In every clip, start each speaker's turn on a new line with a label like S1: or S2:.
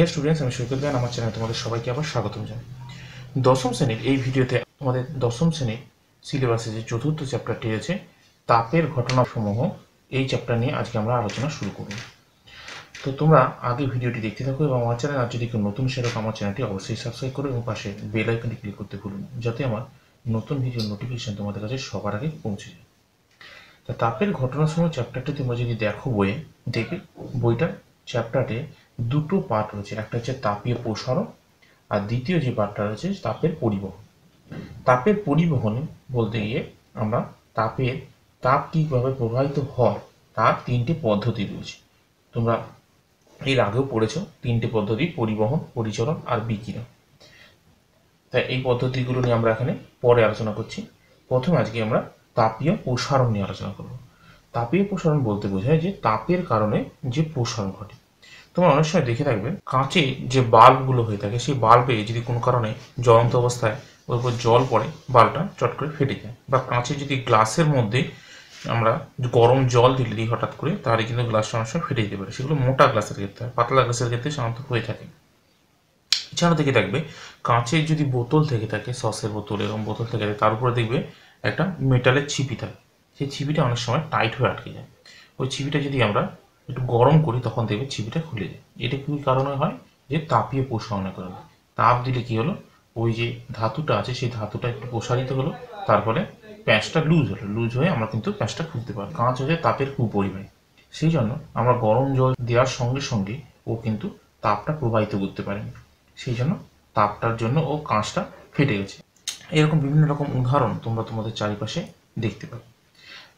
S1: Dear students, আমি সৈকত গান আমার চ্যানেলে তোমাদের সবাইকে আবার স্বাগতম জানাই। দশম শ্রেণীর এই ভিডিওতে আমাদের দশম শ্রেণীর সিলেবাসে যে চতুর্থ চ্যাপ্টারটি আছে তাপের ঘটনাসমূহ, এই চ্যাপ্টার নিয়ে আজকে আমরা আলোচনা শুরু করব। তো তোমরা আগে ভিডিওটি দেখতে থাকো এবং আমার চ্যানেল আর যদি কেউ নতুন সেরক আমার চ্যানেলটি অবশ্যই সাবস্ক্রাইব করো এবং পাশে বেল আইকনটি ক্লিক করতে ভুলো না, যাতে আমার নতুন ভিডিওর নোটিফিকেশন তোমাদের কাছে সবার আগে পৌঁছে যায়। তা তাপের ঘটনাসমূহ চ্যাপ্টারটি তোমরা যদি দেখো বইয়ে দেখবে, বইটার চ্যাপ্টারে দুটো পার্ট রয়েছে। একটা হচ্ছে তাপীয় প্রসারণ আর দ্বিতীয় যে পার্টটা রয়েছে তাপের পরিবহন। তাপের পরিবহনে বলতে গিয়ে আমরা তাপ কীভাবে প্রবাহিত হয় তার তিনটে পদ্ধতি রয়েছে। তোমরা এর আগেও পড়েছো তিনটে পদ্ধতি: পরিবহন, পরিচরণ আর বিকিরণ। তাই এই পদ্ধতিগুলো নিয়ে আমরা এখানে পরে আলোচনা করছি। প্রথমে আজকে আমরা তাপীয় প্রসারণ নিয়ে আলোচনা করব। তাপীয় প্রসারণ বলতে বোঝায় যে তাপের কারণে যে প্রসারণ ঘটে। তোমরা অনেক সময় দেখে থাকবে কাঁচে যে বাল্বগুলো হয়ে থাকে, সেই বাল্বে যদি কোনো কারণে জ্বলন্ত অবস্থায় ওর উপর জল পড়ে, বাল্বটা চট করে ফেটে যায়। বা কাঁচে যদি গ্লাসের মধ্যে আমরা গরম জল ঢেলে দিই হঠাৎ করে, তাহলে কিন্তু গ্লাসটা অনেক সময় ফেটে যেতে পারে। সেগুলো মোটা গ্লাসের ক্ষেত্রে হয়, পাতলা গ্লাসের ক্ষেত্রে সাধারণত হয়ে থাকে। এছাড়া দেখে থাকবে কাঁচের যদি বোতল থেকে থাকে, সসের বোতল এরকম বোতল থেকে থাকে, তার উপরে দেখবে একটা মেটালের ছিপি থাকে। সেই ছিপিটা অনেক সময় টাইট হয়ে আটকে যায়। ওই ছিপিটা যদি আমরা একটু গরম করি তখন দেখবে ছিপিটা খুলে যায়। এটা কী কারণে হয়? যে তাপীয় প্রসারণের কারণে। তাপ দিলে কি হলো, ওই যে ধাতুটা আছে সেই ধাতুটা একটু প্রসারিত হলো, তার ফলে প্যাঁচটা লুজ হলো, লুজ হয়ে আমরা কিন্তু প্যাঁচটা খুলতে পারি। কাঁচ হচ্ছে তাপের কুপরিবাহী, সেই জন্য আমরা গরম জল দেওয়ার সঙ্গে সঙ্গে ও কিন্তু তাপটা প্রবাহিত করতে পারেনি, সেই জন্য তাপটার জন্য ও কাঁচটা ফেটে গেছে। এরকম বিভিন্ন রকম উদাহরণ তোমরা তোমাদের চারিপাশে দেখতে পাবে।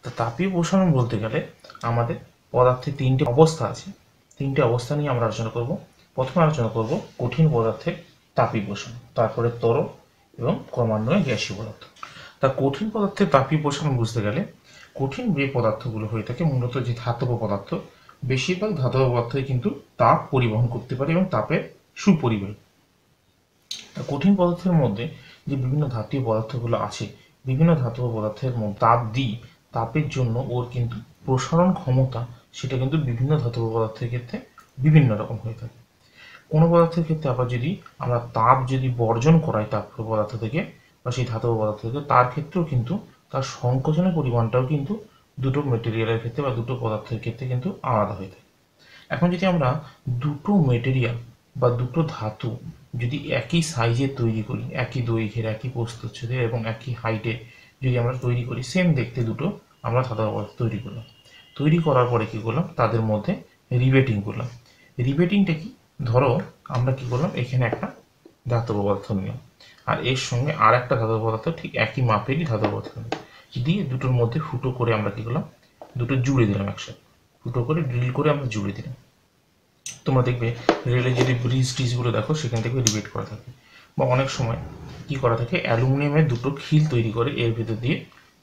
S1: তা তাপীয় প্রসারণ বলতে গেলে আমাদের পদার্থের তিনটে অবস্থা আছে। তিনটে অবস্থা নিয়ে আমরা আলোচনা করব। প্রথমে আলোচনা করব কঠিন পদার্থের তাপীয় প্রসারণ, তারপরে তরল এবং ক্রমান্বয়ে গ্যাসীয় পদার্থ। তা কঠিন পদার্থের তাপীয় প্রসারণ বুঝতে গেলে কঠিন যে পদার্থগুলো হয়ে থাকে, মূলত যে ধাতব পদার্থ, বেশিরভাগ ধাতব পদার্থই কিন্তু তাপ পরিবহন করতে পারে এবং তাপের সুপরিবাহী। তা কঠিন পদার্থের মধ্যে যে বিভিন্ন ধাতব পদার্থগুলো আছে, বিভিন্ন ধাতব পদার্থের মধ্যে তাপ দিই, তাপের জন্য ওর কিন্তু প্রসারণ ক্ষমতা সেটা কিন্তু বিভিন্ন ধাতব পদার্থের ক্ষেত্রে বিভিন্ন রকম হয়ে থাকে। কোনো পদার্থের ক্ষেত্রে আবার যদি আমরা তাপ যদি বর্জন করাই তাপ পদার্থ থেকে বা সেই ধাতব পদার্থ থেকে, তার ক্ষেত্রেও কিন্তু তার সংকোচনের পরিমাণটাও কিন্তু দুটো মেটেরিয়ালের ক্ষেত্রে বা দুটো পদার্থের ক্ষেত্রে কিন্তু আলাদা হয়ে থাকে। এখন যদি আমরা দুটো মেটেরিয়াল বা দুটো ধাতু যদি একই সাইজের তৈরি করি, একই দৈর্ঘ্যের, একই প্রস্থচ্ছেদের এবং একই হাইটে যদি আমরা তৈরি করি, সেম দেখতে দুটো আমরা ধাতব পদার্থ তৈরি করলাম। তৈরি করার পরে কী করলাম, তাদের মধ্যে রিবেটিং করলাম। রিবেটিংটা কি? ধরো আমরা কি করলাম, এখানে একটা ধাতব পদার্থ নিলাম আর এর সঙ্গে আর একটা ধাতব পদার্থ ঠিক একই মাপেরই ধাতব পদার্থ দিয়ে দুটোর মধ্যে ফুটো করে আমরা কি করলাম, দুটো জুড়ে দিলাম একসাথে। ফুটো করে ড্রিল করে আমরা জুড়ে দিলাম। তোমরা দেখবে রেলে যদি ব্রিজ টিজগুলো দেখো, সেখান থেকে রিবেট করা থাকে। বা অনেক সময় কি করা থাকে, অ্যালুমিনিয়ামের দুটো খিল তৈরি করে এর ভেতর দিয়ে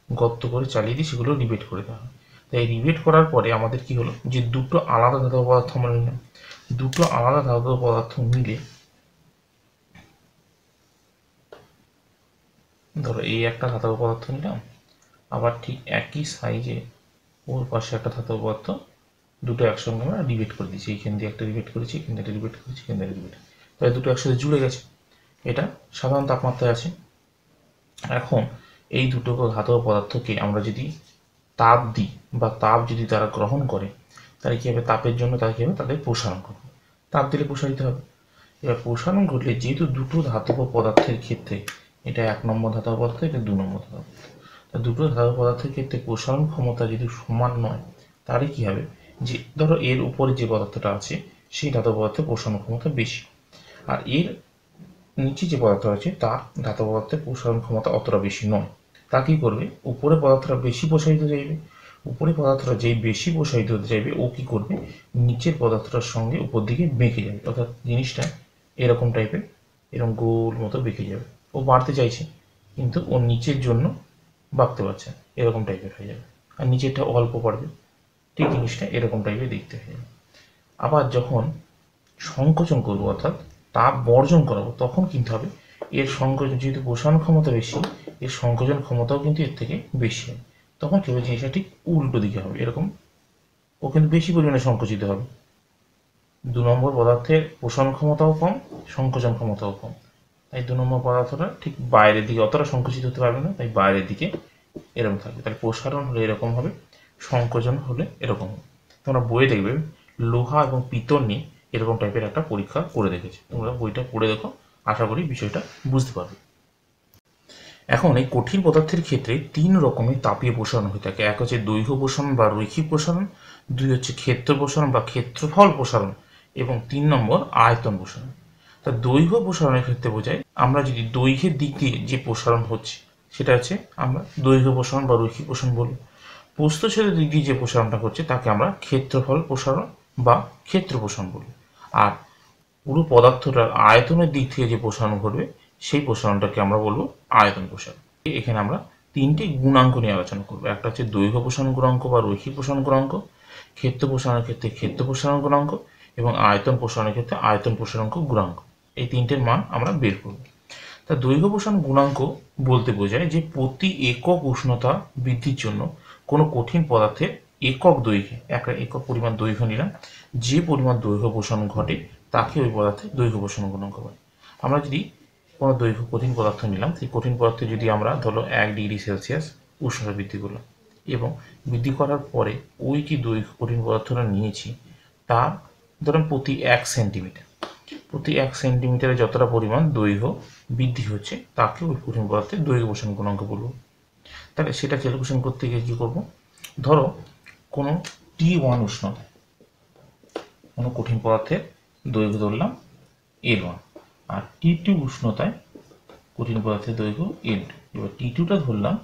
S1: গর্ত করে চালিয়ে দিয়ে সেগুলো রিবেট করে দেওয়া হয়। তাই রিবেট করার পরে আমাদের কি হলো, যে দুটো আলাদা ধাতব পদার্থ আমরা নিলাম। দুটো আলাদা ধাতব পদার্থ মিলে, ধরো এই একটা ধাতব পদার্থ নিলাম, আবার ঠিক একই সাইজে ওর পাশে একটা ধাতব পদার্থ, দুটো একসঙ্গে আমরা রিবেট করে দিয়েছি। এইখান দিয়ে একটা রিবেট করেছি, এখান থেকে রিবেট করেছি, এখান থেকে রিবেট, তাই দুটো একসাথে জুড়ে গেছে। এটা সাধারণ তাপমাত্রায় আছে। এখন এই দুটো ধাতব পদার্থকে আমরা যদি তাপ দিই বা তাপ যদি তারা গ্রহণ করে, তাহলে কী হবে, তাপের জন্য তারা কী হবে, তাদের প্রসারণ করবে। তাপ দিলে প্রসারিত হবে। এবার প্রসারণ ঘটলে যেহেতু দুটো ধাতব পদার্থের ক্ষেত্রে, এটা 1 নম্বর ধাতব পদার্থ, এটা 2 নম্বর ধাতব পদার্থ, তা দুটো ধাতব পদার্থের ক্ষেত্রে প্রসারণ ক্ষমতা যদি সমান নয়, তাহলে কী হবে, যে ধরো এর উপরে যে পদার্থটা আছে সেই ধাতব পদার্থের প্রসারণ ক্ষমতা বেশি, আর এর নিচে যে পদার্থ আছে তার ধাতব পদার্থের প্রসারণ ক্ষমতা অতটা বেশি নয়। তা কী করবে, উপরে পদার্থটা বেশি প্রসারিত চাইবে। উপরে পদার্থটা যেই বেশি প্রসারিত হতে চাইবে, ও কী করবে, নিচের পদার্থটার সঙ্গে উপর দিকে বেঁকে যাবে, অর্থাৎ জিনিসটা এরকম টাইপের, এরকম গোল মতো বেঁকে যাবে। ও বাড়তে চাইছে কিন্তু ওর নিচের জন্য বাঁকতে পারছে না, এরকম টাইপের হয়ে যাবে। আর নিচেরটা অল্প পড়বে, ঠিক জিনিসটা এরকম টাইপের দেখতে হয়ে যাবে। আবার যখন সংকোচন করবো, অর্থাৎ তাপ বর্জন করাবো, তখন কিন্তু হবে এর সংকোচন, যেহেতু প্রসারণ ক্ষমতা বেশি, এর সংকোচন ক্ষমতাও কিন্তু এর থেকে বেশি হয়। তখন কী হবে, জিনিসটা ঠিক উল্টো দিকে হবে, এরকম ও কিন্তু বেশি পরিমাণে সংকুচিত হবে। 2 নম্বর পদার্থের পোষণ ক্ষমতাও কম, সংকোচন ক্ষমতাও কম। তাই 2 নম্বর পদার্থটা ঠিক বাইরের দিকে অতটা সংকুচিত হতে পারবে না, তাই বাইরের দিকে এরকম থাকবে। তাহলে প্রসারণ হলে এরকম হবে, সংকোচন হলে এরকম হবে। তোমরা বইয়ে দেখবে লোহা এবং পিতল নিয়ে এরকম টাইপের একটা পরীক্ষা করে দেখেছে, তোমরা বইটা পড়ে দেখো, আশা করি বিষয়টা বুঝতে পারবে। এখন এই কঠিন পদার্থের ক্ষেত্রে 3 রকমের তাপীয় প্রসারণ হয়ে থাকে। এক হচ্ছে দৈর্ঘ্য প্রসারণ বা রৈখিক প্রসারণ, 2 হচ্ছে ক্ষেত্র প্রসারণ বা ক্ষেত্রফল প্রসারণ, এবং 3 নম্বর আয়তন প্রসারণ। তা দৈর্ঘ্য প্রসারণের ক্ষেত্রে বোঝায় আমরা যদি দৈর্ঘ্যের দিক দিয়ে যে প্রসারণ হচ্ছে সেটা হচ্ছে আমরা দৈর্ঘ্য প্রসারণ বা রৈখিক প্রসারণ বলব। প্রস্থচ্ছেদের দিক দিয়ে যে প্রসারণটা হচ্ছে তাকে আমরা ক্ষেত্রফল প্রসারণ বা ক্ষেত্র প্রসারণ বলি। আর পুরো পদার্থটার আয়তনের দিক থেকে যে প্রসারণ ঘটবে সেই প্রসারণটাকে আমরা বলবো আয়তন প্রসারণ। এখানে আমরা 3টে গুণাঙ্ক নিয়ে আলোচনা করবো। একটা হচ্ছে দৈর্ঘ্য প্রসারণ গুণাঙ্ক বা রৈখিক প্রসারণ গুণাঙ্ক, ক্ষেত্র প্রসারণের ক্ষেত্রে ক্ষেত্র প্রসারণ গুণাঙ্ক, এবং আয়তন প্রসারণের ক্ষেত্রে আয়তন প্রসারণ গুণাঙ্ক। এই 3টের মান আমরা বের করব। তা দৈর্ঘ্য প্রসারণ গুণাঙ্ক বলতে বোঝায় যে প্রতি একক উষ্ণতা বৃদ্ধির জন্য কোনো কঠিন পদার্থের একক দৈর্ঘ্যে, একটা একক পরিমাণ দৈর্ঘ্য নিলাম, যে পরিমাণ দৈর্ঘ্য প্রসারণ ঘটে তাকে ওই পদার্থের দৈর্ঘ্য প্রসারণ গুণাঙ্ক বলে। আমরা যদি কোনো দৈর্ঘ্য কঠিন পদার্থ নিলাম, সেই কঠিন পদার্থে যদি আমরা ধরো 1 ডিগ্রি সেলসিয়াস উষ্ণতা বৃদ্ধি করলাম, এবং বৃদ্ধি করার পরে ওই যে দৈর্ঘ্য কঠিন পদার্থটা নিয়েছি তার ধরুন প্রতি 1 সেন্টিমিটার, প্রতি 1 সেন্টিমিটারে যতটা পরিমাণ দৈর্ঘ্য বৃদ্ধি হচ্ছে তাকে ওই কঠিন পদার্থের দৈর্ঘ্য প্রসারণ গুণাঙ্ক বলবো। তাহলে সেটা ক্যালকুলেশন করতে গিয়ে কী করবো, ধরো কোনো T1 উষ্ণতায় কোনো কঠিন পদার্থের দৈর্ঘ্য ধরলাম L1, আর T2 উষ্ণতায় কঠিন পদার্থের দৈর্ঘ্য L2। এবার T2টা ধরলাম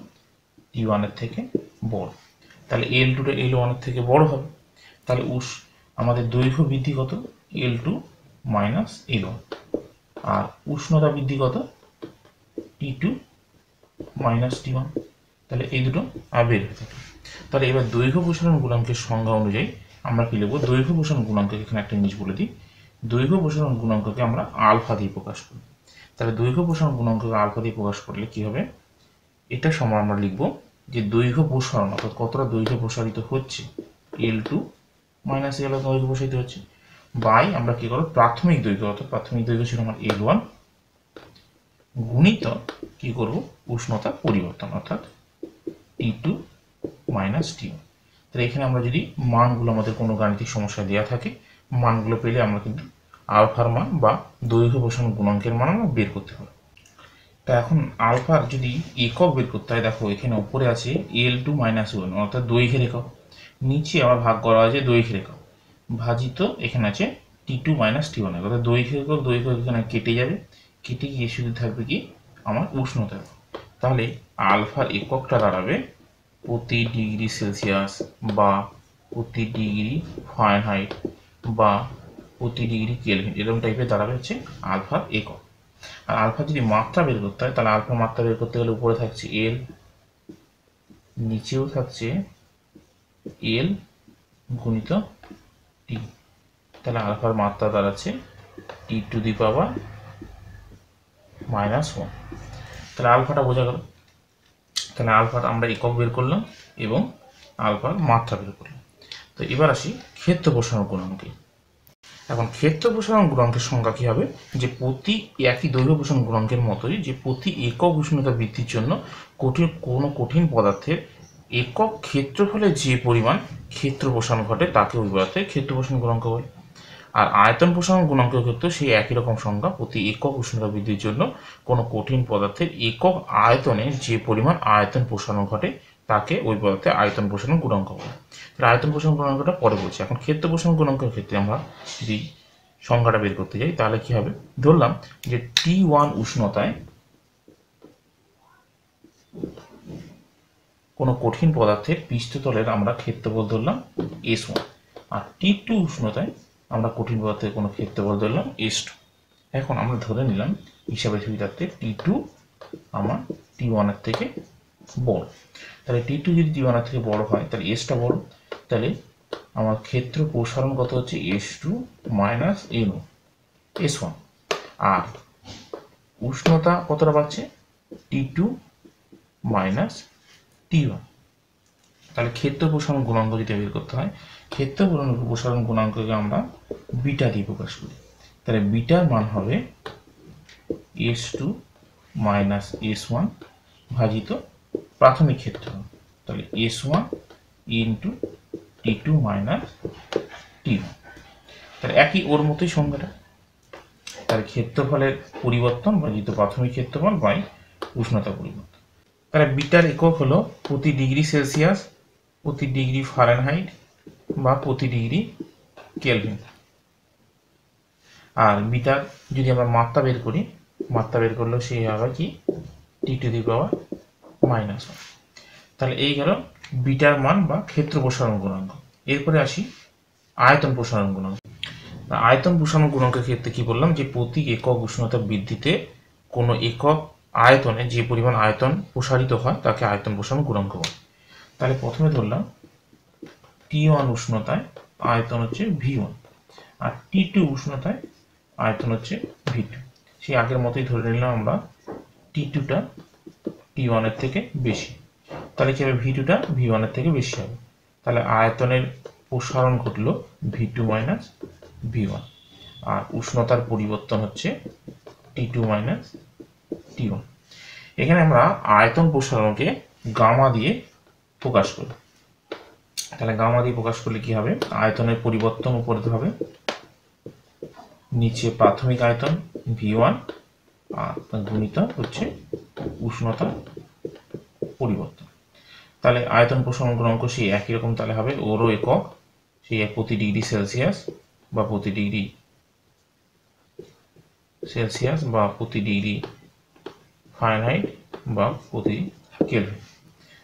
S1: T1 এর থেকে বড়, তাহলে L2টা L1 এর থেকে বড় হবে। তাহলে আমাদের দৈর্ঘ্য বৃদ্ধি কত, L2 মাইনাস L1, আর উষ্ণতা বৃদ্ধি কত, T2 মাইনাস T1। তাহলে এই দুটো বের হয়ে থাকে। তাহলে এবার দৈর্ঘ্য প্রসারণ গুণাঙ্কের সংজ্ঞা অনুযায়ী আমরা কি লিখব, দৈর্ঘ্য প্রসারণ গুণাঙ্ককে এখানে একটা জিনিস বলে দিই, দৈর্ঘ্য প্রসারণ গুণাঙ্ককে আমরা আলফা দিয়ে প্রকাশ করি। তাহলে দৈর্ঘ্য প্রসারণ গুণাঙ্ককে আলফা দিয়ে প্রকাশ করলে কি হবে, এটা সমান আমরা লিখব যে দৈর্ঘ্য প্রসারণ অর্থাৎ কতটা দৈর্ঘ্য প্রসারিত হচ্ছে, L2 মাইনাস L1 দৈর্ঘ্য প্রসারিত হচ্ছে, বাই আমরা কি করব প্রাথমিক দৈর্ঘ্য, অর্থাৎ প্রাথমিক দৈর্ঘ্য ছিল আমার L1 গুণিত কি করব উষ্ণতা পরিবর্তন অর্থাৎ T2 মাইনাস T1। তাহলে এখানে আমরা যদি মানগুলো আমাদের কোনো গাণিতিক সমস্যা দেওয়া থাকে, মানগুলো পেলে আমরা কিন্তু আলফার মান বা দৈর্ঘ্য প্রসারণ গুণাঙ্কের মান আমরা বের করতে পারবো। তা এখন আলফার যদি একক বের করতে হয়, দেখো এখানে উপরে আছে L2 মাইনাস L1 অর্থাৎ দৈর্ঘ্যের একক, নিচে আবার ভাগ করা আছে দৈর্ঘ্যের একক, ভাজিত এখানে আছে T2 মাইনাস T1 অর্থাৎ দৈর্ঘ্য একক, দৈর্ঘ্য এখানে কেটে যাবে, কেটে গিয়ে শুধু থাকবে কি আমার উষ্ণতা। তাহলে আলফার এককটা দাঁড়াবে প্রতি ডিগ্রি সেলসিয়াস বা প্রতি ডিগ্রি ফারেনহাইট বা প্রতি ডিগ্রি কেলভিন, এরকম টাইপের দাঁড়াবে হচ্ছে আলফার একক। আর আলফা যদি মাত্রা বের করতে হয়, তাহলে আলফা মাত্রা বের করতে গেলে উপরে থাকছে L, নিচেও থাকছে L গুণিত T, তাহলে আলফার মাত্রা দাঁড়াচ্ছে T⁻⁻⁻1। তাহলে আলফাটা বোঝা গেল। তাহলে আলফাটা আমরা একক বের করলাম এবং আলফার মাত্রা বের করলাম। তো এবার আসি ক্ষেত্র প্রসারণ গুণাঙ্কে। এখন ক্ষেত্র প্রসারণ গুণাঙ্কের সংজ্ঞা কি হবে, যে প্রতি একই দৈর্ঘ্য প্রসারণ গুণাঙ্কের মতোই যে প্রতি একক উষ্ণতা বৃদ্ধির জন্য কোনো কঠিন পদার্থের একক ক্ষেত্রফলে যে পরিমাণ ক্ষেত্র প্রসারণ ঘটে তাকে ওই পদার্থের ক্ষেত্র প্রসারণ গুণাঙ্ক বলে। আর আয়তন প্রসারণ গুণাঙ্কের ক্ষেত্রে সেই একই রকম সংজ্ঞা, প্রতি একক উষ্ণতা বৃদ্ধির জন্য কোনো কঠিন পদার্থের একক আয়তনে যে পরিমাণ আয়তন প্রসারণ ঘটে তাকে ওই পদার্থের আয়তন প্রসারণ গুণাঙ্ক বলে। আয়তন প্রসারণ গুণাঙ্কটা পরে বলছি। এখন ক্ষেত্র প্রসারণ গুণাঙ্কের ক্ষেত্রে আমরা যদি সংজ্ঞাটা বের করতে যাই তাহলে কি হবে, ধরলাম যে T1 উষ্ণতায় কোনো কঠিন পদার্থের পৃষ্ঠতলের আমরা ক্ষেত্রফল ধরলাম S1, আর T2 উষ্ণতায় আমরা কঠিন পদার্থের কোনো ক্ষেত্রফল ধরলাম S2। এখন আমরা ধরে নিলাম হিসাবের সুবিধার্থে T2 আমার T1 এর থেকে বড়। তাহলে T2 যদি T1 এর থেকে বড় হয় তাহলে S টা বড়, তাহলে আমার ক্ষেত্র প্রসারণ কত হচ্ছে S2 মাইনাস S1, আর উষ্ণতা কতটা পাচ্ছে T2 মাইনাস T1। তাহলে ক্ষেত্র প্রসারণ গুণাঙ্ক যদি বের করতে হয়, ক্ষেত্রফলের প্রসারণ গুণাঙ্ককে আমরা বিটা দিয়ে প্রকাশ করি। তাহলে বিটার মান হবে S2 মাইনাস S1 ভাজিত প্রাথমিক ক্ষেত্রফল। তাহলে S1 into T2 minus T1। তাহলে একই ওর মতোই সংজ্ঞাটা। তাহলে ক্ষেত্রফলের পরিবর্তন ভাজিত প্রাথমিক ক্ষেত্রফল বাই উষ্ণতা পরিবর্তন। তাহলে বিটার একক হলো প্রতি ডিগ্রি সেলসিয়াস, প্রতি ডিগ্রি ফারেনহাইট বা প্রতি ডিগ্রি কেলভিন। আর বিটার যদি আমরা মাত্রা বের করি, মাত্রা বের করলেও সেই হবে কি T⁻⁻1। তাহলে এই গেল বিটার মান বা ক্ষেত্র প্রসারণ গুণাঙ্ক। এরপরে আসি আয়তন প্রসারণ গুণাঙ্ক। আয়তন প্রসারণ গুণাঙ্কের ক্ষেত্রে কি বললাম, যে প্রতি একক উষ্ণতা বৃদ্ধিতে কোনো একক আয়তনে যে পরিমাণ আয়তন প্রসারিত হয় তাকে আয়তন প্রসারণ গুণাঙ্ক বলে। তাহলে প্রথমে ধরলাম T1 উষ্ণতায় আয়তন হচ্ছে V1 আর T2 উষ্ণতায় আয়তন হচ্ছে V2। সেই আগের মতোই ধরে নিলাম আমরা T2টা T1 এর থেকে বেশি। তাহলে কি হবে, V2টা V1 এর থেকে বেশি হবে। তাহলে আয়তনের প্রসারণ ঘটলো V2 মাইনাস V1 আর উষ্ণতার পরিবর্তন হচ্ছে T2 মাইনাস T1। এখানে আমরা আয়তন প্রসারণকে গামা দিয়ে প্রকাশ করি। তাহলে গামা দিয়ে প্রকাশ করলে কি হবে, আয়তনের পরিবর্তন উপরে হবে, নিচে প্রাথমিক আয়তন V1 আর গুণিত হচ্ছে উষ্ণতা পরিবর্তন। তাহলে আয়তন প্রসারণ গুণাঙ্ক সেই একই রকম তাহলে হবে, ওরও একক সেই প্রতি ডিগ্রি সেলসিয়াস বা প্রতি ডিগ্রি সেলসিয়াস বা প্রতি ডিগ্রি ফারেনহাইট বা প্রতি কেলভিন।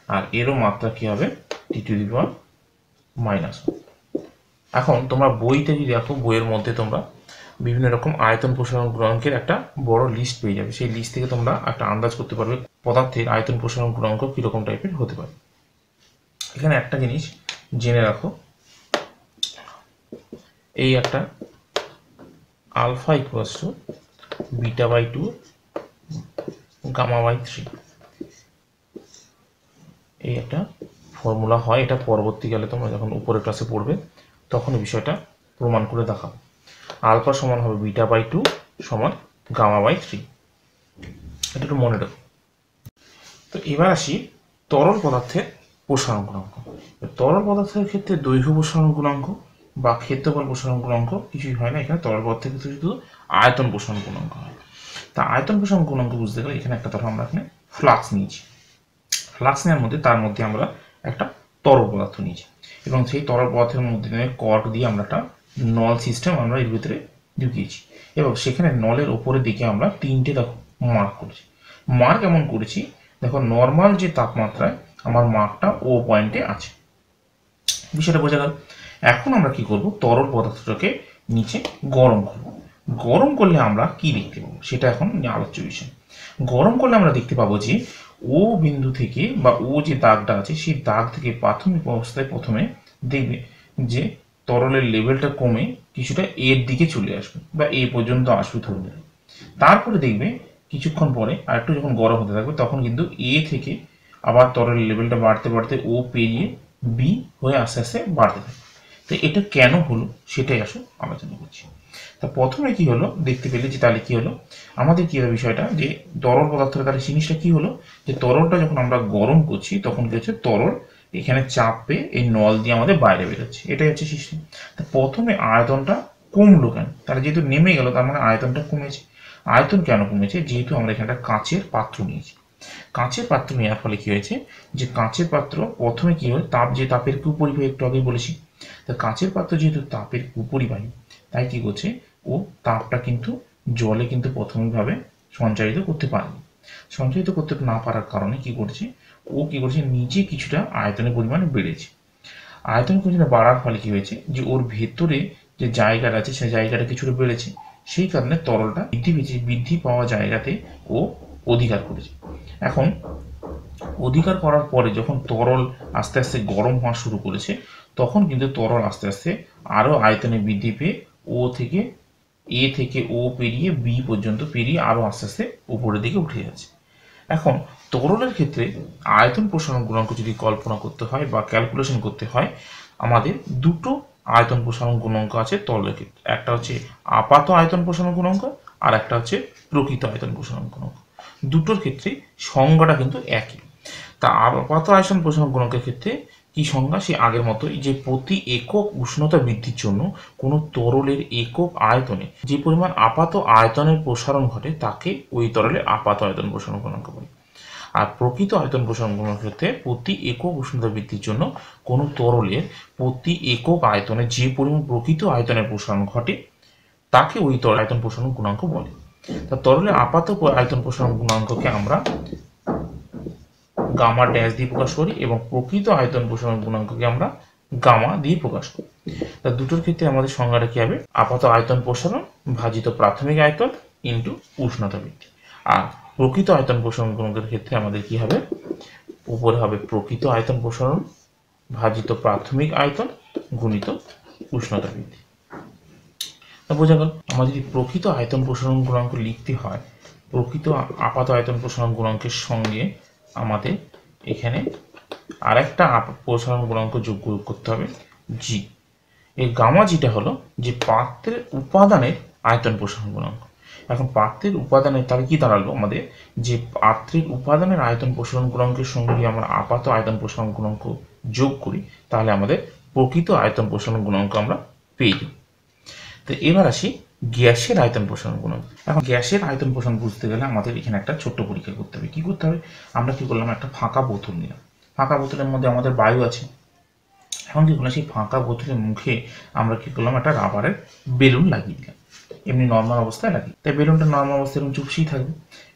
S1: আর এরও মাত্রা কি হবে T⁻⁻1। এখন তোমরা বইতে যদি দেখো, বইয়ের মধ্যে তোমরা বিভিন্ন রকম আয়তন প্রসারণ গুণাঙ্কের একটা বড় লিস্ট পেয়ে যাবে। সেই লিস্ট থেকে তোমরা একটা আন্দাজ করতে পারবে পদার্থের আয়তন প্রসারণ গুণাঙ্ক কিরকম টাইপের হতে পারে। এখানে একটা জিনিস জেনে রাখো, এই একটা আলফা ইকুয়ালস টু β/2 γ/3 এই একটা ফর্মুলা হয়। এটা পরবর্তীকালে তোমরা যখন উপরের ক্লাসে পড়বে তখন এই বিষয়টা প্রমাণ করে দেখাবো। আলফা সমান হবে β/2 সমান γ/3। এটা একটু মনে রাখো। তো এবার আসি তরল পদার্থের প্রসারণ গুণাঙ্ক। তরল পদার্থের ক্ষেত্রে দৈর্ঘ্য প্রসারণ গুণাঙ্ক বা ক্ষেত্রফল প্রসারণ গুণাঙ্ক কিছুই হয় না। এখানে তরল পদার্থের ক্ষেত্রে শুধু আয়তন প্রসারণ গুণাঙ্ক হয়। তা আয়তন প্রসারণ গুণাঙ্ক বুঝতে গেলে এখানে একটা ধরো আমরা এখানে ফ্লাক্স নিয়েছি। ফ্লাক্স নেওয়ার মধ্যে তার মধ্যে আমরা একটা তরল পদার্থ নিয়েছি এবং সেই তরল পদার্থের মধ্যে কর্ক দিয়ে আমরা একটা নল সিস্টেম আমরা এর ভিতরে ঢুকিয়েছি এবং সেখানে নলের ওপরের দিকে আমরা তিনটে দেখো মার্ক করেছি। মার্ক এমন করেছি, দেখো নর্মাল যে তাপমাত্রায় আমার মার্কটা ও পয়েন্টে আছে। বিষয়টা বোঝা গেল। এখন আমরা কি করব, তরল পদার্থটাকে নিচে গরম করব। গরম করলে আমরা কি দেখতে পাবো সেটা এখন আলোচ্য বিষয়। গরম করলে আমরা দেখতে পাবো যে ও বিন্দু থেকে বা ও যে দাগটা আছে সেই দাগ থেকে প্রাথমিক অবস্থায় প্রথমে দেখবে যে তরলের লেভেলটা কমে কিছুটা এর দিকে চলে আসবে বা এ পর্যন্ত আসবে ধরে নেবে। তারপরে দেখবে কিছুক্ষণ পরে আরেকটু যখন গরম হতে থাকবে তখন কিন্তু এ থেকে আবার তরলের লেভেলটা বাড়তে বাড়তে ও পেরিয়ে বি হয়ে আস্তে আস্তে বাড়তে থাকবে। তো এটা কেন হলো সেটাই আসলে আলোচনা করছি। তা প্রথমে কি হলো দেখতে পেলে যে তাহলে কি হলো আমাদের কি হলো বিষয়টা, যে তরল পদার্থের তাহলে জিনিসটা কি হলো, যে তরলটা যখন আমরা গরম করছি তখন কি হচ্ছে, তরল এখানে চাপ পেয়ে এই নল দিয়ে আমাদের বাইরে বেরোচ্ছে। এটাই হচ্ছে সিস্টেম। তা প্রথমে আয়তনটা কমলো কেন, তাহলে যেহেতু নেমে গেল তার মানে আয়তনটা কমেছে। আয়তন কেন কমেছে, যেহেতু আমরা এখানে একটা কাঁচের পাত্র নিয়েছি। কাঁচের পাত্র নেওয়ার ফলে কি হয়েছে, যে কাঁচের পাত্র প্রথমে কি হয়, তাপ যে তাপের কুপরিবাহী একটু আগে বলেছি। তা কাঁচের পাত্র যেহেতু তাপের কুপরিবাহী তাই কি করছে, ও তাপটা কিন্তু জলে কিন্তু প্রাথমিকভাবে সঞ্চারিত করতে পারেনি। সঞ্চারিত করতে না পারার কারণে কি করছে, ও কি করছে, নিচে কিছুটা আয়তনের পরিমাণ বেড়েছে। আয়তনের পরিমাণ বাড়ার ফলে কি হয়েছে, যে ওর ভেতরে যে জায়গাটা আছে সেই জায়গাটা কিছুটা বেড়েছে। সেই কারণে তরলটা বৃদ্ধি পাওয়া জায়গাতে ও অধিকার করেছে। এখন অধিকার করার পরে যখন তরল আস্তে আস্তে গরম হওয়া শুরু করেছে তখন কিন্তু তরল আস্তে আস্তে আরও আয়তনে বৃদ্ধি পেয়ে ও থেকে এ থেকে ও পেরিয়ে বি পর্যন্ত পেরিয়ে আরও আস্তে আস্তে উপরের দিকে উঠে যাচ্ছে। এখন তরলের ক্ষেত্রে আয়তন প্রসারণ গুণাঙ্ক যদি কল্পনা করতে হয় বা ক্যালকুলেশন করতে হয় আমাদের দুটো আয়তন প্রসারণ গুণাঙ্ক আছে তরলের ক্ষেত্রে, একটা হচ্ছে আপাত আয়তন প্রসারণ গুণাঙ্ক আর একটা হচ্ছে প্রকৃত আয়তন প্রসারণ গুণাঙ্ক। দুটোর ক্ষেত্রে সংজ্ঞাটা কিন্তু একই। তা আপাত আয়তন প্রসারণ গুণাঙ্কের ক্ষেত্রে কি সংজ্ঞা, সে আগের মতোই, যে প্রতি একক উষ্ণতা বৃদ্ধির জন্য কোনো তরলের একক আয়তনে যে পরিমাণ আপাত আয়তনের প্রসারণ ঘটে তাকে ওই তরলের আপাত আয়তন প্রসারণ গুণাঙ্ক বলে। আর প্রকৃত আয়তন প্রসারণ গুণাঙ্কের ক্ষেত্রে প্রতি একক উষ্ণতা বৃদ্ধির জন্য কোনো তরলের প্রতি একক আয়তনে যে পরিমাণ প্রকৃত আয়তনের প্রসারণ ঘটে তাকে ওই তরল আয়তন প্রসারণ গুণাঙ্ক বলে। তা তরলের আপাত আয়তন প্রসারণ গুণাঙ্ককে আমরা গামা ড্যাশ দিয়ে প্রকাশ করি এবং প্রকৃত আয়তন প্রসারণ গুণাঙ্ককে আমরা গামা দিয়ে প্রকাশ করি। তা দুটোর ক্ষেত্রে আমাদের সংজ্ঞাটা কি হবে, আপাত আয়তন প্রসারণ ভাজিত প্রাথমিক আয়তন ইন্টু উষ্ণতা বৃদ্ধি। আর প্রকৃত আয়তন প্রসারণ গুণাঙ্কের ক্ষেত্রে আমাদের কি হবে, উপরে হবে প্রকৃত আয়তন প্রসারণ ভাজিত প্রাথমিক আয়তন গুণিত উষ্ণতা বৃদ্ধি। বোঝা গেল। আমাদের যদি প্রকৃত আয়তন প্রসারণ গুণাঙ্ক লিখতে হয়, প্রকৃত আপাত আয়তন প্রসারণ গুণাঙ্কের সঙ্গে আমাদের এখানে আরেকটা প্রসারণ গুণাঙ্ক যোগ করতে হবে, জি। এই গামা জিটা হলো যে পাত্রের উপাদানের আয়তন প্রসারণ গুণাঙ্ক। এখন পাত্রের উপাদানের তাহলে কি দাঁড়ালো আমাদের, যে পাত্রের উপাদানের আয়তন প্রসারণ গুণাঙ্কের সঙ্গে যদি আমরা আপাত আয়তন প্রসারণ গুণাঙ্ক যোগ করি তাহলে আমাদের প্রকৃত আয়তন প্রসারণ গুণাঙ্ক আমরা পেয়ে যাব। তো এবার আসি গ্যাসের আয়তন প্রসারণ গুণাঙ্ক। এখন গ্যাসের আয়তন প্রসারণ বুঝতে গেলে আমাদের এখানে একটা ছোট্ট পরীক্ষা করতে হবে। কি করতে হবে, আমরা কি করলাম, একটা ফাঁকা বোতল নিলাম, ফাঁকা বোতলের মধ্যে আমাদের বায়ু আছে। এখন কি করলাম, সেই ফাঁকা বোতলের মুখে আমরা কি করলাম, একটা রাবারের বেলুন লাগিয়ে দিলাম, এমনি নর্মাল অবস্থায় লাগিয়ে, তাই বেলুনটা নর্মাল অবস্থায় এরকম চুপসেই থাকবে।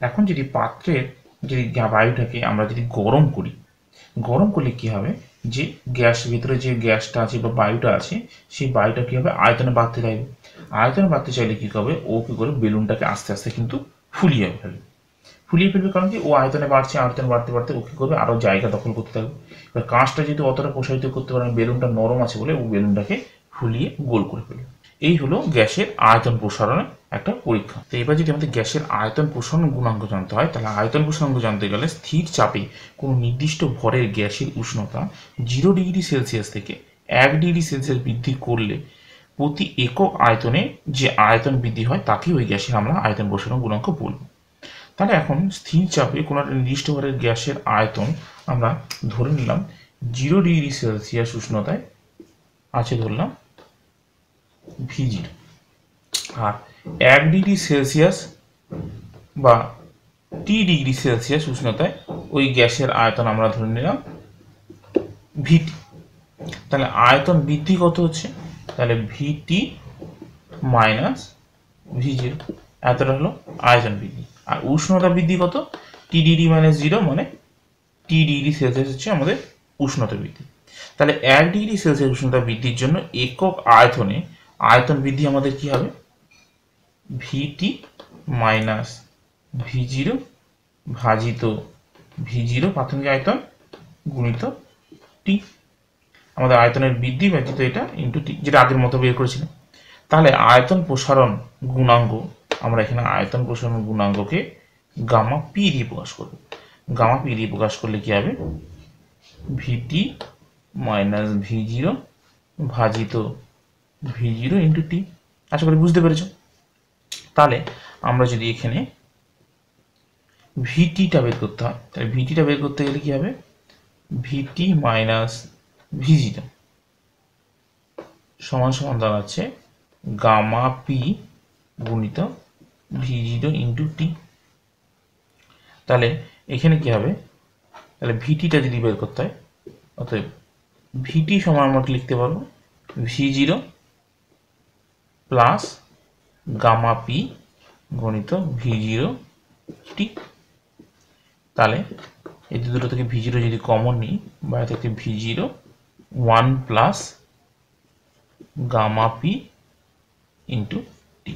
S1: এখন যদি পাত্রের যদি বায়ুটাকে আমরা যদি গরম করি, গরম করলে কি হবে, যে গ্যাস ভিতরে যে গ্যাসটা আছে বা বায়ুটা আছে সেই বায়ুটা কি হবে, আয়তনে বাড়তে চাইবে। আয়তনে বাড়তে চাইলে কি হবে, ও কি করে বেলুনটাকে আস্তে আস্তে কিন্তু ফুলিয়ে ফেলবে। কারণ কি, ও আয়তনে বাড়ছে, আয়তনে বাড়তে বাড়তে ও কি করবে, আরো জায়গা দখল করতে থাকবে। এবার কাঁচটা যেহেতু অতটা প্রসারিত করতে পারে না, বেলুনটা নরম আছে বলে ও বেলুনটাকে ফুলিয়ে গোল করে ফেলবে। এই হলো গ্যাসের আয়তন প্রসারণের একটা পরীক্ষা। তো এবার যদি আমাদের গ্যাসের আয়তন প্রসারণ গুণাঙ্ক জানতে হয়, তাহলে আয়তন প্রসারণ জানতে গেলে স্থির চাপে কোনো নির্দিষ্ট ভরের গ্যাসের উষ্ণতা 0 ডিগ্রি সেলসিয়াস থেকে 1 ডিগ্রি সেলসিয়াস বৃদ্ধি করলে প্রতি একক আয়তনে যে আয়তন বৃদ্ধি হয় তাকে ওই গ্যাসের আমরা আয়তন প্রসারণ গুণাঙ্ক বলব। তাহলে এখন স্থির চাপে কোনো একটা নির্দিষ্ট ভরের গ্যাসের আয়তন আমরা ধরে নিলাম 0 ডিগ্রি সেলসিয়াস উষ্ণতায় আছে, ধরলাম V0। আর 1 ডিগ্রি সেলসিয়াস বা T ডিগ্রি সেলসিয়াস উষ্ণতায় ওই গ্যাসের আয়তন আমরা ধরে নিলাম VT। তাহলে আয়তন বৃদ্ধি কত হচ্ছে, তাহলে VT মাইনাস V0, এতটা হলো আয়তন বৃদ্ধি। আর উষ্ণতা বৃদ্ধি কত, T ডিগ্রি মাইনাস 0 মানে T ডিগ্রি সেলসিয়াস হচ্ছে আমাদের উষ্ণতা বৃদ্ধি। তাহলে 1 ডিগ্রি সেলসিয়াস উষ্ণতা বৃদ্ধির জন্য একক আয়তনে আয়তন বৃদ্ধি আমাদের কি হবে, VT মাইনাস V0 ভাজিত V0 প্রাথমিক আয়তন গুণিত T। আমাদের আয়তনের বৃদ্ধি ব্যতীত এটা ইন্টু T, যেটা আগের মতো বের করেছিলাম। তাহলে আয়তন প্রসারণ গুণাঙ্ক, আমরা এখানে আয়তন প্রসারণ গুণাঙ্ককে গামা পি দিয়ে প্রকাশ করব। গামা পি দিয়ে প্রকাশ করলে কি হবে, VT মাইনাস V0 ভাজিত V0 ইন্টু T। আশা করি বুঝতে পেরেছ। তাহলে আমরা যদি এখানে VTটা বের করতে হয়, তাহলে VTটা বের করতে গেলে কি হবে, VT মাইনাস V0 সমান সমান দাঁড়াচ্ছে গামা পি গুণিত V0 ইন্টু T। তাহলে এখানে কি হবে, তাহলে VTটা যদি বের করতে হয়, অতএব VT সমান আমরা লিখতে পারবো V0 প্লাস গামা পি গণিত V0 T। তাহলে এই দুটো থেকে V0 যদি কমন নিই, বাইরে থেকে V0 1 plus gamma P into T.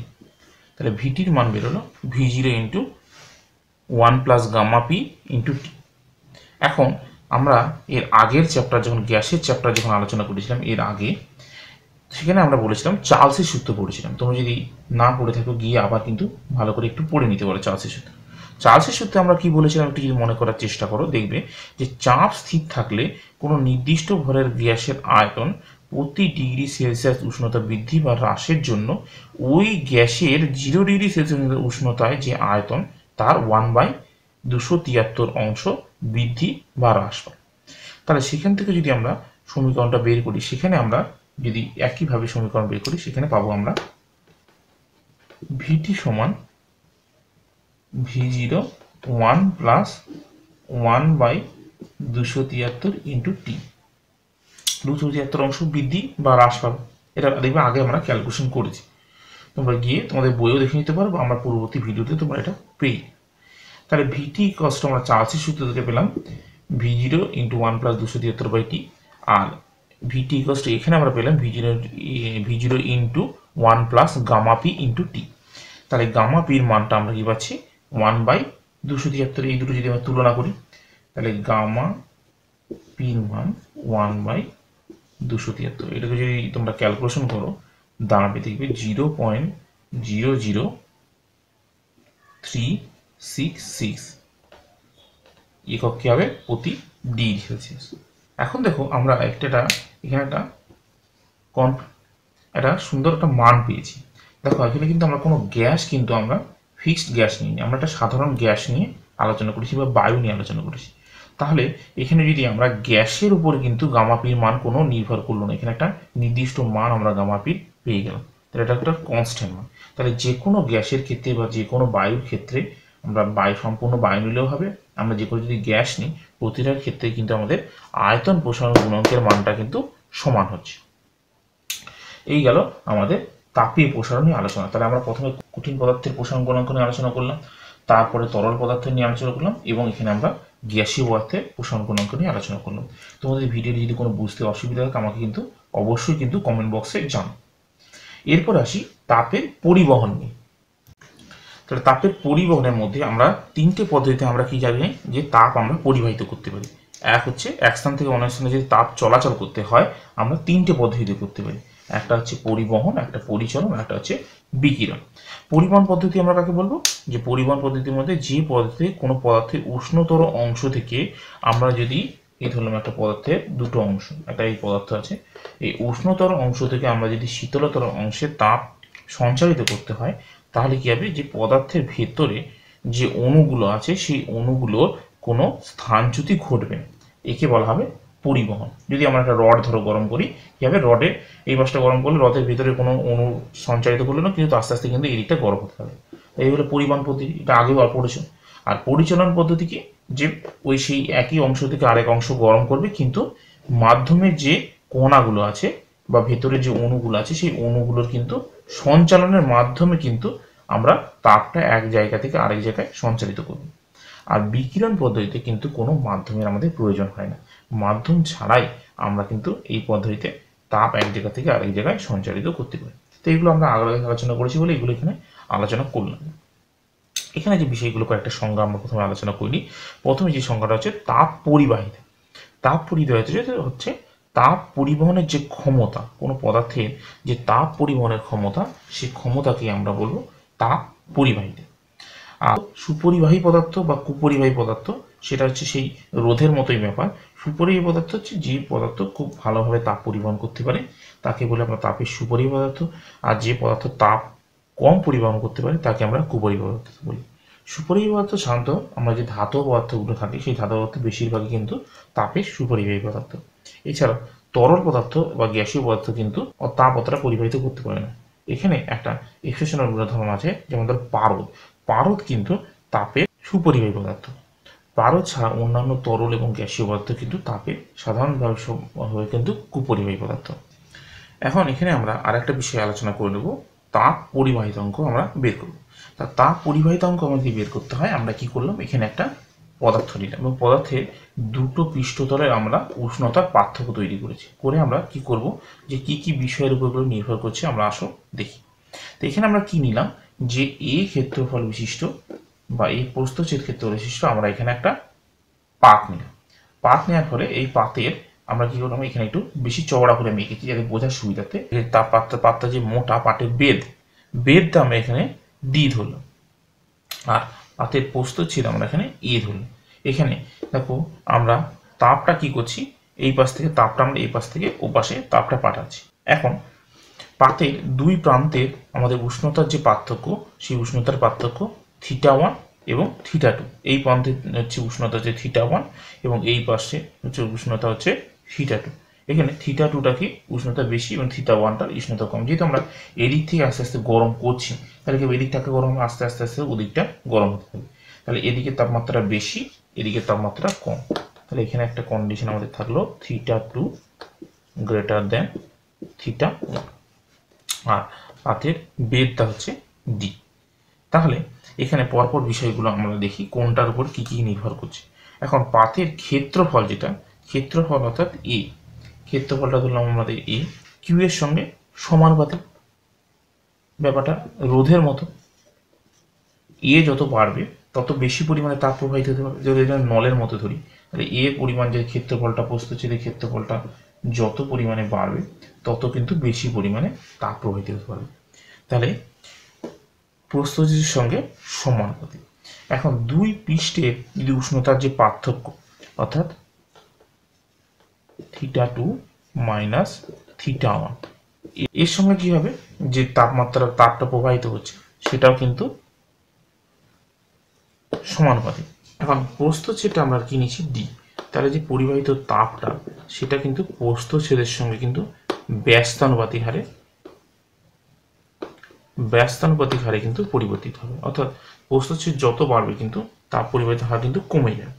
S1: তাহলে ভিটির মান বেরোলো V0 into 1 plus gamma P into T. এখন আমরা এর আগের চ্যাপ্টার যখন গ্যাসের চ্যাপ্টার যখন আলোচনা করেছিলাম এর আগে, সেখানে আমরা বলেছিলাম চার্লসের সূত্র পড়েছিলাম। তোমরা যদি না পড়ে থাকো গিয়ে আবার কিন্তু ভালো করে একটু পড়ে নিতে পারো চার্লসের সূত্র। চার্লসের সূত্রে আমরা কি বলেছিলাম একটু যদি মনে করার চেষ্টা করো, দেখবে যে চাপ স্থির থাকলে কোনো নির্দিষ্ট ভরের গ্যাসের আয়তন প্রতি ডিগ্রি সেলসিয়াস উষ্ণতা বৃদ্ধি বা হ্রাসের জন্য ওই গ্যাসের 0 ডিগ্রি সেলসিয়াস উষ্ণতায় যে আয়তন তার 1/273 অংশ বৃদ্ধি বা হ্রাস পায়। তাহলে সেখান থেকে যদি আমরা সমীকরণটা বের করি, সেখানে আমরা যদি একইভাবে সমীকরণ বের করি, সেখানে পাবো আমরা ভিটি সমান V0 1 প্লাস 1/273 ইন্টু টি। 273 অংশ বৃদ্ধি বা হ্রাস পাবে। এটা দেখবে আগে আমরা ক্যালকুলেশন করেছি, তোমরা গিয়ে তোমাদের বইও দেখে নিতে পারো, আমরা পূর্ববর্তী ভিডিওতে তোমরা এটা পেয়ে। তাহলে ভিটি কষ্ট আমরা চার্লসের সূত্র থেকে পেলাম V0 ইন্টু 1 প্লাস 273/t, আর ভিটি কষ্ট এখানে আমরা পেলাম V0 into 1 plus gamma P into T. তাহলে গামা পির মানটা আমরা কি পাচ্ছি 1/273। এই দুটো যদি আমরা তুলনা করি, তাহলে গামা পির মান 1/273। এটাকে যদি তোমরা ক্যালকুলেশন করো, দাঁড়াবে দেখবে 0.00366 একক কি হবে প্রতি ডিগ্রি সেলসিয়াস। এখন দেখো আমরা এখানে একটা সুন্দর একটা মান পেয়েছি। দেখো এখানে কিন্তু আমরা কোনো গ্যাস কিন্তু আমরা ফিক্সড গ্যাস নিইনি, আমরা একটা সাধারণ গ্যাস নিয়ে আলোচনা করেছি বা বায়ু নিয়ে আলোচনা করেছি। তাহলে এখানে যদি আমরা গ্যাসের উপরে কিন্তু গামা পির মান কোনো নির্ভর করলো না, এখানে একটা নির্দিষ্ট মান আমরা গামা পির পেয়ে গেলাম। তাহলে এটা একটা কনস্ট্যান্ট মান। তাহলে যে কোনো গ্যাসের ক্ষেত্রে বা যে কোনো বায়ুর ক্ষেত্রে আমরা সম্পূর্ণ বায়ু নিলেও হবে, আমরা যে কোনো যদি গ্যাস নিই প্রতিটার ক্ষেত্রে কিন্তু আমাদের আয়তন প্রসারণ গুণাঙ্কের মানটা কিন্তু সমান হচ্ছে। এই গেল আমাদের তাপীয় প্রসারণ নিয়ে আলোচনা। তাহলে আমরা প্রথমে কঠিন পদার্থের প্রসারণ গুণাঙ্ক নিয়ে আলোচনা করলাম, তারপরে তরল পদার্থ নিয়ে আলোচনা করলাম, এবং এখানে আমরা গ্যাসীয় পদার্থের প্রসারণ গুণাঙ্ক নিয়ে আলোচনা করলাম। তোমাদের ভিডিওটি যদি কোনো বুঝতে অসুবিধা হয় আমাকে কিন্তু অবশ্যই কিন্তু কমেন্ট বক্সে জানাও। এরপর আসি তাপের পরিবহন নিয়ে। তাহলে তাপের পরিবহনের মধ্যে আমরা তিনটে পদ্ধতিতে আমরা কি জানি যে তাপ আমরা পরিবাহিত করতে পারি। এক হচ্ছে এক স্থান থেকে অন্য স্থানে যদি তাপ চলাচল করতে হয় আমরা তিনটে পদ্ধতিতে করতে পারি। একটা হচ্ছে পরিবহন, একটা পরিচলন, একটা হচ্ছে বিকিরণ। পরিবহন পদ্ধতি আমরা কাকে বলবো? যে পরিবহন পদ্ধতির মধ্যে যে পদার্থে কোনো পদার্থের উষ্ণতর অংশ থেকে আমরা যদি এই ধরলাম একটা পদার্থের দুটো অংশ, একটা এই পদার্থ আছে, এই উষ্ণতর অংশ থেকে আমরা যদি শীতলতর অংশে তাপ সঞ্চারিত করতে হয় তাহলে কি হবে, যে পদার্থের ভেতরে যে অণুগুলো আছে সেই অণুগুলোর কোনো স্থানচ্যুতি ঘটবে না, একে বলা হবে পরিবহন। যদি আমরা একটা রড ধরো গরম করি, কি হবে, রডের এই পাশটা গরম করলে রডের ভিতরে কোনো অণু সঞ্চারিত করলো না, কিন্তু আস্তে আস্তে কিন্তু এই দিকটা গরম হতে হবে। এই হলো পরিবহন পদ্ধতি, এটা আগেও পড়েছো। আর পরিচালন পদ্ধতি কি, যে ওই সেই একই অংশ থেকে আরেক অংশ গরম করবে, কিন্তু মাধ্যমে যে কণাগুলো আছে বা ভেতরে যে অণুগুলো আছে সেই অণুগুলোর কিন্তু সঞ্চালনের মাধ্যমে কিন্তু আমরা তাপটা এক জায়গা থেকে আরেক জায়গায় সঞ্চারিত করব। আর বিকিরণ পদ্ধতিতে কিন্তু কোনো মাধ্যমের আমাদের প্রয়োজন হয় না, মাধ্যম ছাড়াই আমরা কিন্তু এই পদ্ধতিতে তাপ এক জায়গা থেকে আরেক জায়গায় সঞ্চারিত করতে পারি। তো এগুলো আমরা আগে আলোচনা করেছি বলে এগুলো এখানে আলোচনা করলাম। এখানে যে বিষয়গুলো কয়েকটা সংজ্ঞা আমরা প্রথমে আলোচনা করি। প্রথমে যে সংজ্ঞাটা হচ্ছে তাপ পরিবাহিতা। তাপ পরিবাহিতা হচ্ছে তাপ পরিবহনের যে ক্ষমতা, কোনো পদার্থের যে তাপ পরিবহনের ক্ষমতা, সেই ক্ষমতাকে আমরা বলবো তাপ পরিবাহিতা। আর সুপরিবাহী পদার্থ বা কুপরিবাহী পদার্থ সেটা হচ্ছে সেই রোধের মতোই ব্যাপার। সুপরিবাহী পদার্থ হচ্ছে যে পদার্থ খুব ভালোভাবে তাপ পরিবহন করতে পারে তাকে বলে আমরা তাপের সুপরিবাহী পদার্থ, আর যে পদার্থ তাপ কম পরিবহন করতে পারে তাকে আমরা কুপরিবাহী পদার্থ বলি। সুপরিবাহী পদার্থ সাধারণত আমরা যে ধাতব পদার্থগুলো থাকে সেই ধাতব পদার্থ বেশিরভাগই কিন্তু তাপের সুপরিবাহী পদার্থ। এছাড়া তরল পদার্থ বা গ্যাসীয় পদার্থ কিন্তু তাপ অতটা পরিবাহিত করতে পারে না। এখানে একটা এক্সেপশনাল উদাহরণ আছে, যেমন ধর পারদ। পারদ কিন্তু তাপের সুপরিবাহী পদার্থ। পারদ ছাড়া অন্যান্য তরল এবং গ্যাসীয় পদার্থ কিন্তু তাপের সাধারণভাবে কিন্তু কুপরিবাহী পদার্থ। এখন এখানে আমরা আরেকটা বিষয় আলোচনা করে নেব, তাপ পরিবাহিতাঙ্ক আমরা বের করব। তা তাপ পরিবাহিতাঙ্ক আমাদের বের করতে হয়, আমরা কি করলাম, এখানে একটা পদার্থ নিলাম এবং পদার্থের দুটো পৃষ্ঠতলে আমরা উষ্ণতার পার্থক্য তৈরি করেছি। করে আমরা কি করব, যে কি কি বিষয়ের উপর নির্ভর করছে আমরা আসো দেখি। তো এখানে আমরা কি নিলাম, যে এই ক্ষেত্রফল বিশিষ্ট বা এই প্রস্থচ্ছেদ ক্ষেত্র বিশিষ্ট আমরা এখানে একটা পাত নিলাম। পাত নেওয়ার ফলে এই পাতের আমরা কি করলাম, এখানে একটু বেশি চওড়া করে মেখেছি যাতে বোঝার সুবিধাতে। পাতটা যে মোটা, পাটের বেদটা আমরা এখানে ডি ধরলাম, আর পাতের প্রস্থচ্ছেদ আমরা এখানে এ ধরলাম। এখানে দেখো আমরা তাপটা কি করছি, এই পাশ থেকে তাপটা আমরা এই পাশ থেকে ও পাশে তাপটা পাঠাচ্ছি। এখন পাতের দুই প্রান্তের আমাদের উষ্ণতার যে পার্থক্য, সেই উষ্ণতার পার্থক্য θ1 এবং θ2। এই প্রান্তে হচ্ছে উষ্ণতা হচ্ছে θ1 এবং এই পাশে হচ্ছে উষ্ণতা হচ্ছে θ2। এখানে θ2টা কি উষ্ণতা বেশি এবং θ1টার উষ্ণতা কম। যেহেতু আমরা এদিক থেকে আস্তে আস্তে গরম করছি, তাহলে কি এদিকটাকে গরম আস্তে আস্তে আস্তে ওদিকটা গরম হতে হবে। তাহলে এদিকে তাপমাত্রা বেশি, এদিকে তাপমাত্রা কম। তাহলে এখানে একটা কন্ডিশন আমাদের থাকলো θ2 গ্রেটার দেন θ1 আর পাতের বেদটা হচ্ছে ডি। তাহলে এখানে পরপর বিষয়গুলো আমরা দেখি কোনটার উপর কি কি নির্ভর করছে। এখন পাতের ক্ষেত্রফল, যেটা ক্ষেত্রফল অর্থাৎ এ, ক্ষেত্রফলটা ধরলাম আমাদের এ, কিউ এর সঙ্গে সমানুপাতিক। ব্যাপারটা রোধের মতো, এ যত বাড়বে তত বেশি পরিমাণে তাপ প্রবাহিত হতে পারবে। যদি এটা নলের মতো ধরি, তাহলে এ পরিমাণ যে ক্ষেত্রফলটা, প্রস্থচ্ছেদের ক্ষেত্রফলটা যত পরিমাণে বাড়বে তত কিন্তু বেশি পরিমাণে তাপ প্রবাহিত হতে পারবে। তাহলে প্রস্থচ্ছেদের সঙ্গে সমানুপাতিক। এখন দুই পৃষ্ঠের যদি উষ্ণতার যে পার্থক্য অর্থাৎ θ2 মাইনাস θ1, এর সঙ্গে কি হবে, যে তাপটা প্রবাহিত হচ্ছে সেটাও কিন্তু সমানুপাতিক। এখন প্রস্থচ্ছেদটা আমরা কি নিচ্ছি ডি, তাহলে যে পরিবাহিত তাপটা সেটা কিন্তু প্রস্থচ্ছেদের সঙ্গে কিন্তু ব্যস্তানুপাতিক হারে কিন্তু পরিবর্তিত হবে। অর্থাৎ প্রস্থচ্ছেদ যত বাড়বে কিন্তু তাপ পরিবাহিত হার কিন্তু কমে যাবে।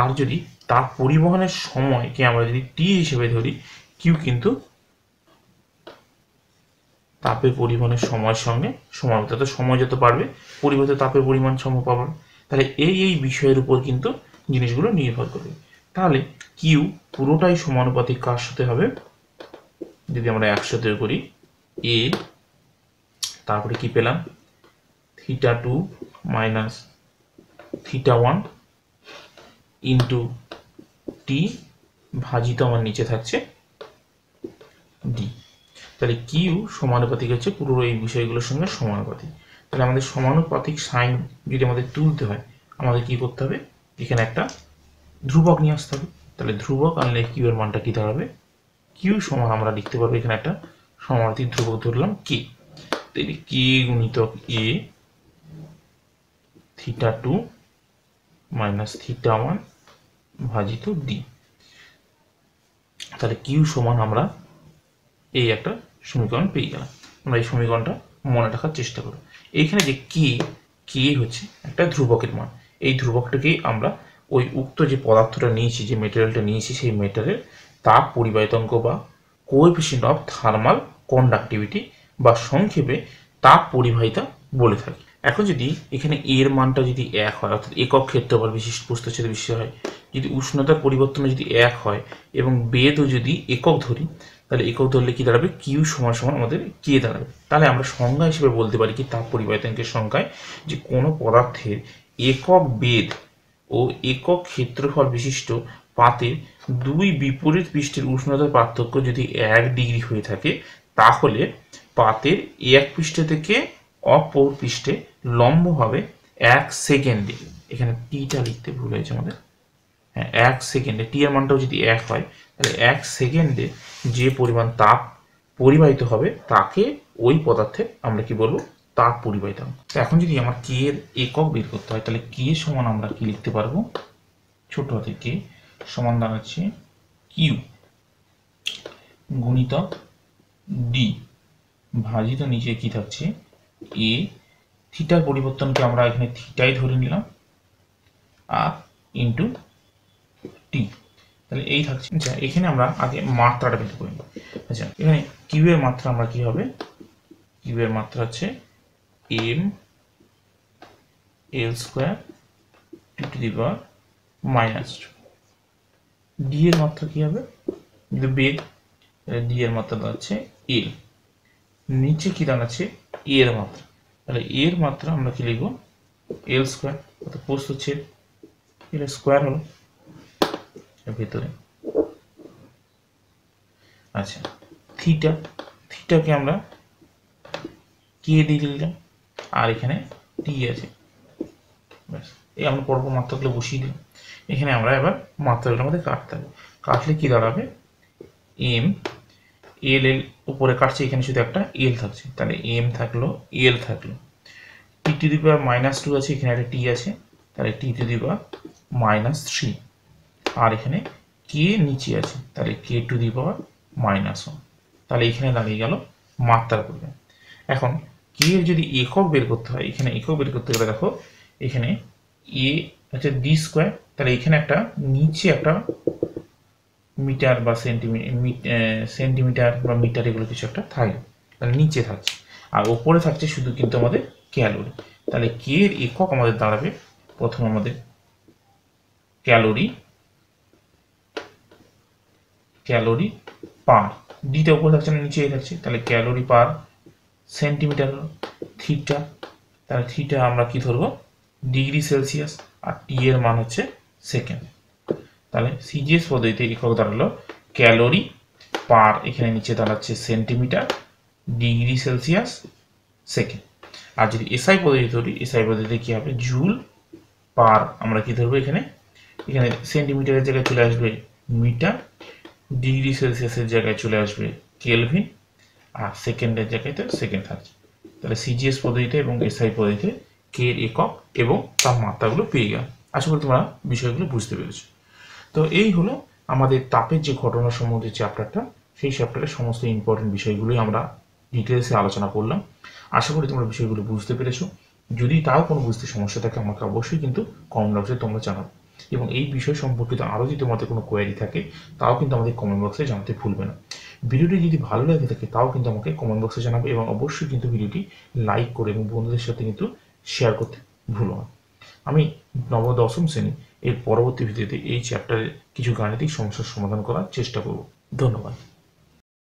S1: আর যদি তাপ পরিবহনের সময়কে আমরা যদি টি হিসেবে ধরি, কিউ কিন্তু তাপের পরিবহনের সময়ের সঙ্গে সমানুপাতিক। অর্থাৎ সময় যত বাড়বে পরিবর্তিত তাপের পরিমাণ সমানুপাতিক। তাহলে এই বিষয়ের উপর কিন্তু জিনিসগুলো নির্ভর করবে। তাহলে কিউ পুরোটাই সমানুপাতিক কার সাথে হবে, যদি আমরা একসাথে করি এ, তারপরে কি পেলাম θ2 মাইনাস θ1 ইন্টু টি ভাজিত আমার নিচে থাকছে ডি। তাহলে কিউ সমানুপাতিক হচ্ছে পুরো এই বিষয়গুলোর সঙ্গে সমানুপাতিক। তাহলে আমাদের সমানুপাতিক সাইন যদি আমাদের তুলতে হয়, আমাদের কি করতে হবে, এখানে একটা ধ্রুবক নিয়ে আসতে হবে। তাহলে ধ্রুবক আনলে কিউ এর মানটা কি দাঁড়াবে, কিউ সমান আমরা লিখতে পারবো এখানে একটা সমানুপাতিক ধ্রুবক ধরলাম কে। তাহলে কে গুণিতক এ θ2 মাইনাস θ1 ভাজিত ডি। তাহলে কিউ সমান আমরা এই একটা সমীকরণ পেয়ে গেলাম। আমরা এই সমীকরণটা মনে রাখার চেষ্টা করব। এইখানে যে কে হচ্ছে একটা ধ্রুবকের মান, এই ধ্রুবকটাকেই আমরা ওই উক্ত যে পদার্থটা নিয়েছি, যে মেটেরিয়ালটা নিয়েছি, সেই মেটেরিয়ালের তাপ পরিবাহিতাঙ্ক বা কোএফিসিয়েন্ট অফ থার্মাল কন্ডাক্টিভিটি বা সংক্ষেপে তাপ পরিবাহিতা বলে থাকি। এখন যদি এখানে এর মানটা যদি 1 হয়, অর্থাৎ একক ক্ষেত্রফল বিশিষ্ট প্রস্থচ্ছেদ বিশিষ্ট হয়, যদি উষ্ণতার পরিবর্তন যদি 1 হয় এবং বেদও যদি একক ধরি, তাহলে একক ধরলে কি দাঁড়াবে, কিউ সমান সমান আমাদের কে দাঁড়াবে। তাহলে আমরা সংজ্ঞা হিসেবে বলতে পারি কি, তাপ পরিবাহিতাঙ্কের সংখ্যায় যে কোনো পদার্থের একক বেদ ও একক ক্ষেত্রফল বিশিষ্ট পাতের দুই বিপরীত পৃষ্ঠের উষ্ণতার পার্থক্য যদি 1 ডিগ্রি হয়ে থাকে, তাহলে পাতের এক পৃষ্ঠ থেকে অপর পৃষ্ঠে লম্ব হবে 1 সেকেন্ডে। এখানে টিটা লিখতে ভুল হয়েছে আমাদের, হ্যাঁ 1 সেকেন্ডে, টি এর মানটাও যদি 1 হয়, তাহলে 1 সেকেন্ডে যে পরিমাণ তাপ পরিবাহিত হবে তাকে ওই পদার্থে আমরা কি বলবো, তাপ পরিবাহিতাঙ্ক। এখন যদি আমার কে এর একক বের করতে হয়, তাহলে কে সমান আমরা কি লিখতে পারবো, ছোট হাতে কে সমান দাঁড়াচ্ছে কিউ গুণিতক ডি ভাজিত নিচে কি থাকছে এ, থিটার পরিবর্তনকে আমরা এখানে থিটাই ধরে নিলাম, আর ইন্টু টি। তাহলে এই থাকছে। আচ্ছা, এখানে আমরা আগে মাত্রাটা বের করে নিই। আচ্ছা, এখানে কিউ এর মাত্রা আমরা কি হবে, কিউ এর মাত্রা হচ্ছে M L square to the power minus two. D এর মাত্রা কি হবে, কিন্তু বেদ, ডি এর মাত্রা দাঁড়াচ্ছে এল, নিচে কি দাঁড়াচ্ছে এ এর মাত্রা। তাহলে এর মাত্রা আমরা কি লিখবো, এল স্কোয়ার, অর্থাৎ প্রস্থচ্ছেদ এর স্কোয়ার হলো ভেতরে। আচ্ছা, থিটাকে আমরা কে দিয়ে দিলাম, আর এখানে টি আছে, ব্যাস এই আমরা পরপর মাত্রাগুলো বসিয়ে দিই। এখানে আমরা এবার মাত্রাগুলো আমাদের কাটতে হবে। কাটলে কি দাঁড়াবে, এম এল এল উপরে কাটছে, এখানে শুধু একটা এল থাকছে, তাহলে এম থাকলো, এল থাকলো, টি টু দি পাওয়ার -2 আছে, এখানে একটা টি আছে, তাহলে টি টু দি পাওয়ার -3, আর এখানে কে নিচে আছে, তাহলে কে টু দি পাওয়ার -1, তাহলে এখানে দাঁড়িয়ে গেল মাত্রার পরিমাণ। এখন কে এর যদি একক বের করতে হয়, এখানে একক বের করতে গেলে দেখো এখানে এ হচ্ছে ডি স্কোয়ার, তাহলে এখানে একটা নিচে একটা মিটার বা সেন্টিমিটার বা মিটার এগুলো কিছু একটা থাকে, তাহলে নিচে থাকছে, আর ওপরে থাকছে শুধু কিন্তু আমাদের ক্যালোরি। তাহলে কে এর একক আমাদের দাঁড়াবে, প্রথম আমাদের ক্যালোরি পার, ডিটা উপরে থাকছে না নিচেই থাকছে, তাহলে ক্যালোরি পার সেন্টিমিটার। থিটা, তাহলে থিটা আমরা কি ধরবো, ডিগ্রি সেলসিয়াস, আর টি এর মান হচ্ছে সেকেন্ড। তাহলে সিজিএস পদ্ধতিতে একক দাঁড়ালো ক্যালোরি পার, এখানে নিচে দাঁড়াচ্ছে সেন্টিমিটার, ডিগ্রি সেলসিয়াস, সেকেন্ড। আর যদি এসআই পদ্ধতি ধরি, এসআই পদ্ধতিতে কি হবে, জুল পার, আমরা কি ধরবো এখানে, এখানে সেন্টিমিটারের জায়গায় চলে আসবে মিটার, ডিগ্রি সেলসিয়াসের জায়গায় চলে আসবে কেলভিন, আর সেকেন্ডের জায়গায় তো সেকেন্ড থাকছে। তাহলে সিজিএস পদ্ধতিতে এবং এসআই পদ্ধতিতে কে এর একক এবং তার মাত্রাগুলো পেয়ে গেল। আশা করি তোমরা বিষয়গুলো বুঝতে পেরেছো। তো এই হলো আমাদের তাপের যে ঘটনা সম্বন্ধে চ্যাপ্টারটা, সেই চ্যাপ্টারের সমস্ত ইম্পর্টেন্ট বিষয়গুলোই আমরা ডিটেলসে আলোচনা করলাম। আশা করি তোমরা বিষয়গুলো বুঝতে পেরেছো। যদি তাও কোনো বুঝতে সমস্যা থাকে আমাকে অবশ্যই কিন্তু কমেন্ট বক্সে তোমরা জানাবে, এবং এই বিষয় সম্পর্কিত আরও যদি তোমাদের কোনো কোয়ারি থাকে তাও কিন্তু আমাদের কমেন্ট বক্সে জানাতে ভুলবে না। ভিডিওটি যদি ভালো লাগে থাকে তাও কিন্তু আমাকে কমেন্ট বক্সে জানাবে, এবং অবশ্যই কিন্তু ভিডিওটি লাইক করে এবং বন্ধুদের সাথে কিন্তু শেয়ার করতে ভুলো না। আমি দশম শ্রেণী এর পরবর্তী ভিডিওতে এই চ্যাপ্টারের কিছু গাণিতিক সমস্যার সমাধান করার চেষ্টা করব। ধন্যবাদ।